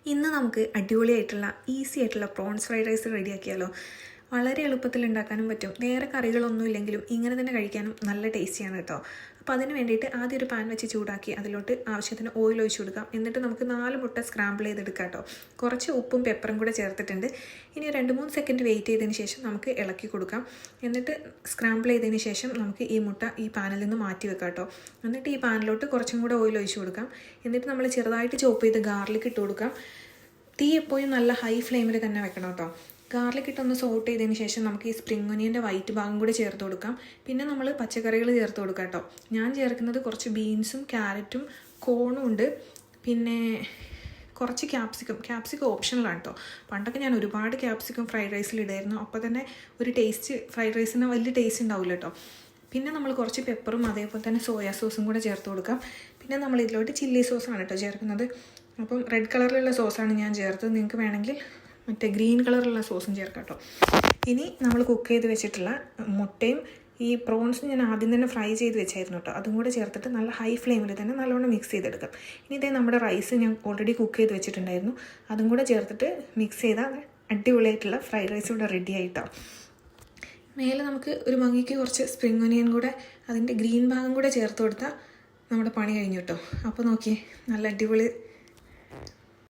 ഇന്ന് നമുക്ക് അടിപൊളിയായിട്ടുള്ള ഈസി ആയിട്ടുള്ള പ്രോൺസ് ഫ്രൈഡ് റൈസ് റെഡിയാക്കിയാലോ. വളരെ എളുപ്പത്തിൽ ഉണ്ടാക്കാനും പറ്റും. വേറെ കറികളൊന്നും ഇല്ലെങ്കിലും ഇങ്ങനെ തന്നെ കഴിക്കാനും നല്ല ടേസ്റ്റിയാണ് കേട്ടോ. അപ്പോൾ അതിന് വേണ്ടിയിട്ട് ആദ്യം ഒരു പാൻ വെച്ച് ചൂടാക്കി അതിലോട്ട് ആവശ്യത്തിന് ഓയിൽ ഒഴിച്ച് കൊടുക്കാം. എന്നിട്ട് നമുക്ക് 4 മുട്ട സ്ക്രാമ്പിൾ ചെയ്തെടുക്കാം കേട്ടോ. കുറച്ച് ഉപ്പും പെപ്പറും കൂടെ ചേർത്തിട്ടുണ്ട്. ഇനി 2-3 സെക്കൻഡ് വെയിറ്റ് ചെയ്തതിന് ശേഷം നമുക്ക് ഇളക്കി കൊടുക്കാം. എന്നിട്ട് സ്ക്രാമ്പിൾ ചെയ്തതിന് ശേഷം നമുക്ക് ഈ മുട്ട ഈ പാനിൽ നിന്ന് മാറ്റി വെക്കാം കേട്ടോ. എന്നിട്ട് ഈ പാനിലോട്ട് കുറച്ചും കൂടെ ഓയിൽ ഒഴിച്ച് കൊടുക്കാം. എന്നിട്ട് നമ്മൾ ചെറുതായിട്ട് ചോപ്പ് ചെയ്ത് ഗാർലിക് ഇട്ട് കൊടുക്കാം. തീ എപ്പോഴും നല്ല ഹൈ ഫ്ലെയിമിൽ തന്നെ വെക്കണം കേട്ടോ. ഗാർലിക് ഇട്ടൊന്ന് സോട്ട് ചെയ്തതിന് ശേഷം നമുക്ക് ഈ സ്പ്രിംഗ് ഒനിയൻ്റെ വൈറ്റ് ഭാഗം കൂടി ചേർത്ത് കൊടുക്കാം. പിന്നെ നമ്മൾ പച്ചക്കറികൾ ചേർത്ത് കൊടുക്കാം കേട്ടോ. ഞാൻ ചേർക്കുന്നത് കുറച്ച് ബീൻസും ക്യാരറ്റും കോണും ഉണ്ട്. പിന്നെ കുറച്ച് ക്യാപ്സിക്കം ഓപ്ഷണലാണ് കേട്ടോ. പണ്ടൊക്കെ ഞാൻ ഒരുപാട് ക്യാപ്സിക്കം ഫ്രൈഡ് റൈസിൽ ഇടായിരുന്നു. അപ്പോൾ തന്നെ ഒരു ടേസ്റ്റ് ഫ്രൈഡ് റൈസിന് വലിയ ടേസ്റ്റ് ഉണ്ടാവില്ല കേട്ടോ. പിന്നെ നമ്മൾ കുറച്ച് പെപ്പറും അതേപോലെ തന്നെ സോയാ സോസും കൂടെ ചേർത്ത് കൊടുക്കാം. പിന്നെ നമ്മൾ ഇതിലോട്ട് ചില്ലി സോസാണ് കേട്ടോ ചേർക്കുന്നത്. അപ്പം റെഡ് കളറിലുള്ള സോസാണ് ഞാൻ ചേർത്തത്. നിങ്ങൾക്ക് വേണമെങ്കിൽ മറ്റേ ഗ്രീൻ കളറിലുള്ള സോസും ചേർക്കാം കേട്ടോ. ഇനി നമ്മൾ കുക്ക് ചെയ്ത് വെച്ചിട്ടുള്ള മുട്ടയും ഈ പ്രോൺസ് ഞാൻ ആദ്യം തന്നെ ഫ്രൈ ചെയ്ത് വെച്ചായിരുന്നു കേട്ടോ. അതും കൂടെ ചേർത്തിട്ട് നല്ല ഹൈ ഫ്ലെയിമിൽ തന്നെ നല്ലോണം മിക്സ് ചെയ്തെടുക്കാം. ഇനി ഇതേ നമ്മുടെ റൈസ് ഞാൻ ഓൾറെഡി കുക്ക് ചെയ്ത് വെച്ചിട്ടുണ്ടായിരുന്നു. അതും കൂടെ ചേർത്തിട്ട് മിക്സ് ചെയ്താൽ അടിപൊളിയായിട്ടുള്ള ഫ്രൈഡ് റൈസ് ഇവിടെ റെഡി ആയിട്ടോ. മേലെ നമുക്ക് ഒരു ഭംഗിക്ക് കുറച്ച് സ്പ്രിംഗ് ഒനിയൻ കൂടെ അതിൻ്റെ ഗ്രീൻ ഭാഗം കൂടെ ചേർത്ത് കൊടുത്താൽ നമ്മുടെ പണി കഴിഞ്ഞു കേട്ടോ. അപ്പോൾ നോക്കിയേ, നല്ല അടിപൊളി